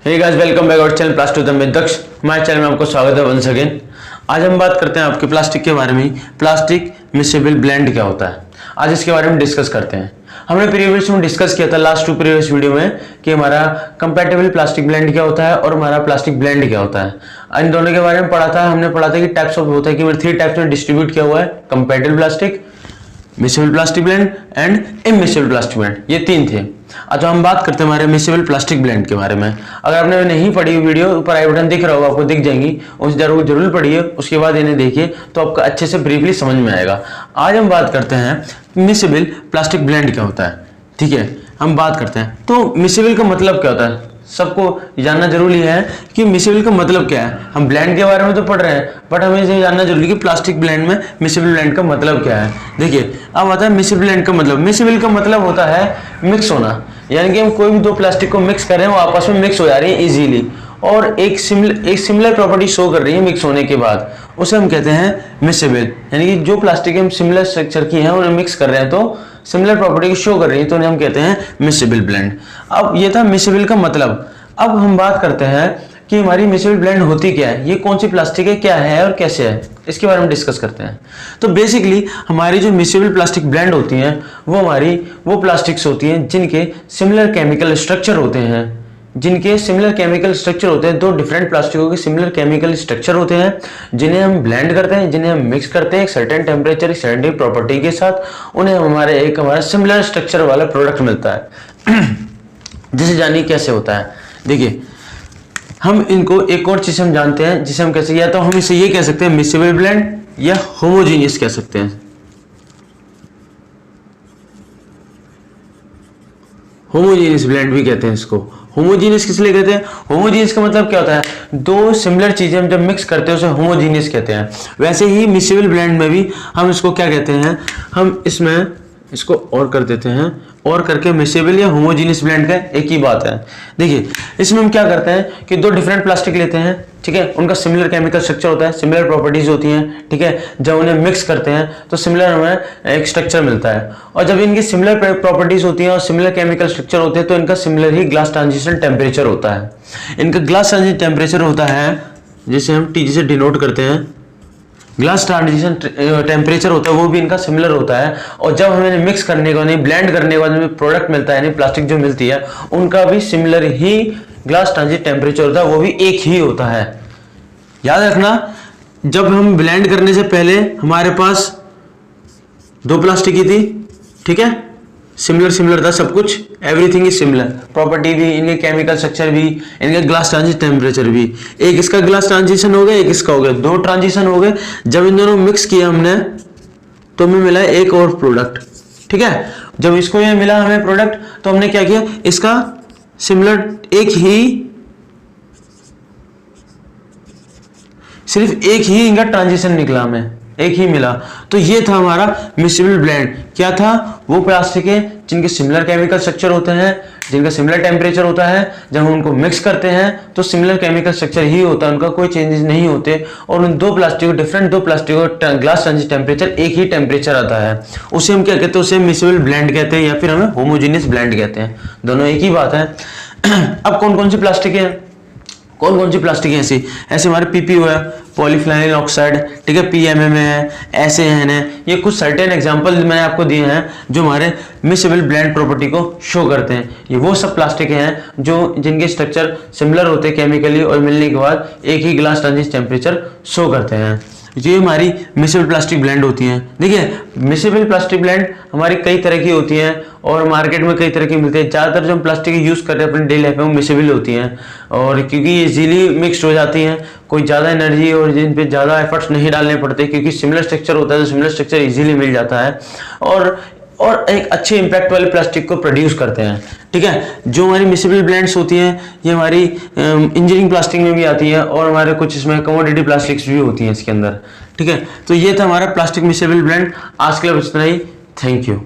Hey guys, welcome back our channel plastic with मैं दक्ष। हमारे channel में आपको स्वागत है वंस अगेन। आज हम बात करते हैं आपके प्लास्टिक के बारे में। प्लास्टिक मिक्सेबल ब्लेंड क्या होता है, आज इसके बारे में डिस्कस करते हैं। हमने प्रीवियस में डिस्कस किया था लास्ट 2 प्रीवियस वीडियो में कि हमारा कंपैटिबल प्लास्टिक ब्लेंड क्या होता है और हमारा प्लास्टिक ब्लेंड क्या होता है। इन दोनों के बारे में पढ़ा था। हमने पढ़ा था कि टाइप्स ऑफ होता है कि 3 टाइप्स में डिस्ट्रीब्यूट किया हुआ है, compatible plastic, miscible plastic blend and immiscible plastic blend, ये 3 थे। अच्छा, हम बात करते हैं हमारे मिक्सेबल प्लास्टिक ब्लेंड के बारे में। अगर आपने नहीं पढ़ी वीडियो, ऊपर आई बटन दिख रहा होगा, आपको दिख जाएंगी, उस जरूर पढ़िए, उसके बाद इन्हें देखिए तो आपको अच्छे से ब्रीफली समझ में आएगा। आज हम बात करते हैं मिक्सेबल प्लास्टिक ब्लेंड क्या होता है। ठीक है, हम बात करते हैं तो मिक्सेबल का मतलब क्या होता है, सबको जानना जरूरी है कि मिक्सेबल का मतलब क्या है। हम ब्लेंड के बारे में तो पढ़ रहे हैं, बट हमें ये जानना जरूरी है कि प्लास्टिक ब्लेंड में मिक्सेबल ब्लेंड का मतलब क्या है। देखिए, अब आता है मिक्सेबल ब्लेंड का मतलब। मिक्सेबल का मतलब होता है मिक्स होना, यानी कि हम कोई भी 2 प्लास्टिक को मिक्स कर रहे हैं, वो आपस में मिक्स हो जा रही है इजीली और एक सिमिलर प्रॉपर्टी शो कर रही है मिक्स होने के बाद, उसे हम कहते हैं मिक्सेबल। यानी कि जो प्लास्टिक हम सिमिलर स्ट्रक्चर की हैं उन्हें मिक्स कर रहे हैं तो सिमिलर प्रॉपर्टी शो कर रही है, तो उन्हें हम कहते हैं मिक्सेबल ब्लेंड। अब ये था मिक्सेबल का मतलब। अब हम बात करते हैं कि हमारी मिक्सेबल ब्लेंड होती क्या है, ये कौन सी प्लास्टिक है, क्या है और कैसे है, इसके बारे में डिस्कस करते हैं। तो बेसिकली हमारी जो मिक्सेबल प्लास्टिक ब्लेंड होती हैं वो हमारी वो प्लास्टिक्स होती हैं जिनके सिमिलर केमिकल स्ट्रक्चर होते हैं। जिनके सिमिलर केमिकल स्ट्रक्चर होते हैं, 2 डिफरेंट प्लास्टिकों के सिमिलर केमिकल स्ट्रक्चर होते हैं, जिन्हें हम ब्लेंड करते हैं, जिन्हें हम मिक्स करते हैं एक सर्टेन टेम्परेचर, एक सर्टेन प्रॉपर्टी के साथ, उन्हें हमारा सिमिलर स्ट्रक्चर वाला प्रोडक्ट मिलता है। जिसे जानिए कैसे होता है। देखिए, हम इनको एक और चीज हम जानते हैं जिसे हम कैसे, या तो हम इसे ये कह सकते हैं मिक्सेबल ब्लेंड या होमोजीनियस कह सकते हैं। होमोजीनियस ब्लेंड भी कहते हैं इसको। होमोजीनियस किस लिए कहते हैं? होमोजीनियस का मतलब क्या होता है, 2 सिमिलर चीजें हम जब मिक्स करते हैं उसे होमोजीनियस कहते हैं। वैसे ही मिक्सेबल ब्लेंड में भी हम इसको क्या कहते हैं, हम इसमें इसको और कर देते हैं, और करके मिक्सेबल या होमोजीनियस ब्लेंड का एक ही बात है। देखिए, इसमें हम क्या करते हैं कि 2 डिफरेंट प्लास्टिक लेते हैं, ठीक है, उनका सिमिलर केमिकल स्ट्रक्चर होता है, सिमिलर प्रॉपर्टीज होती हैं, ठीक है। जब उन्हें मिक्स करते हैं तो सिमिलर हमें एक स्ट्रक्चर मिलता है, और जब इनकी सिमिलर प्रॉपर्टीज होती हैं और सिमिलर केमिकल स्ट्रक्चर होते हैं तो इनका सिमिलर ही ग्लास ट्रांजिशन टेम्परेचर होता है। इनका ग्लास ट्रांजिशन टेम्परेचर होता है जिसे हम टी से डिनोट करते हैं। ग्लास ट्रांजिशन टेम्परेचर होता है, वो भी इनका सिमिलर होता है, और जब हमें मिक्स करने के बाद ब्लेंड करने के बाद हमें प्रोडक्ट मिलता है, यानी प्लास्टिक जो मिलती है, उनका भी सिमिलर ही ग्लास ट्रांजिशन टेम्परेचर होता है, वो भी एक ही होता है। याद रखना, जब हम ब्लेंड करने से पहले हमारे पास 2 प्लास्टिक ही थी, ठीक है, सिमिलर था सब कुछ, एवरीथिंग इज सिमिलर, प्रॉपर्टी भी, इनके केमिकल स्ट्रक्चर भी, इनका ग्लास ट्रांजिशन टेम्परेचर भी। एक इसका ग्लास ट्रांजिशन हो गया, एक इसका हो गया, 2 ट्रांजिशन हो गए। जब इन दोनों मिक्स किया हमने तो हमें मिला एक और प्रोडक्ट, ठीक है। जब इसको ये मिला हमें प्रोडक्ट, तो हमने क्या किया, इसका सिमिलर सिर्फ एक ही इनका ट्रांजिशन निकला, हमें एक ही मिला, तो ये था हमारा मिक्सेबल ब्लेंड। क्या था, वो प्लास्टिक है जिनके सिमिलर केमिकल स्ट्रक्चर होते हैं, जिनका सिमिलर टेम्परेचर होता है, जब हम उनको मिक्स करते हैं तो सिमिलर केमिकल स्ट्रक्चर ही होता है, उनका कोई चेंजेस नहीं होते, और उन 2 plastic different 2 plastic glass transition temperature एक ही टेम्परेचर आता है, उसे हम क्या कहते हैं, उसे मिक्सेबल ब्लेंड कहते हैं, या फिर हमें होमोजीनियस ब्लेंड कहते हैं। दोनों एक ही बात है। अब कौन कौन सी प्लास्टिक है, कौन कौन सी प्लास्टिक है ऐसे हमारे पीपीओ है, पॉलीफ्लाइनिल ऑक्साइड, ठीक है, पीएमएम है, SAN है। ये कुछ सर्टेन एग्जांपल मैंने आपको दिए हैं जो हमारे मिक्सेबल ब्लेंड प्रॉपर्टी को शो करते हैं। ये वो सब प्लास्टिक हैं जो जिनके स्ट्रक्चर सिमिलर होते हैं केमिकली, और मिलने के बाद एक ही ग्लास ट्रांजिशन टेम्परेचर शो करते हैं। ये हमारी मिक्सेबल प्लास्टिक ब्लेंड होती हैं। देखिए, मिक्सेबल प्लास्टिक ब्लेंड हमारी कई तरह की होती हैं और मार्केट में कई तरह की मिलती है। ज़्यादातर जो हम प्लास्टिक यूज़ करते हैं अपनी डेली लाइफ में वो मिक्सेबल होती हैं, और क्योंकि इजीली मिक्सड हो जाती हैं, कोई ज़्यादा एनर्जी और जिन पे ज़्यादा एफर्ट्स नहीं डालने पड़ते, क्योंकि सिमिलर स्ट्रक्चर होता है तो सिमिलर स्ट्रक्चर इजीली मिल जाता है, और एक अच्छे इंपैक्ट वाले प्लास्टिक को प्रोड्यूस करते हैं, ठीक है। जो हमारी मिक्सेबल ब्लेंड्स होती हैं ये हमारी इंजीनियरिंग प्लास्टिक में भी आती है, और हमारे कुछ इसमें कमोडिटी प्लास्टिक्स भी होती हैं इसके अंदर, ठीक है। तो ये था हमारा प्लास्टिक मिक्सेबल ब्लेंड। आज के लिए बस इतना ही। Thank you.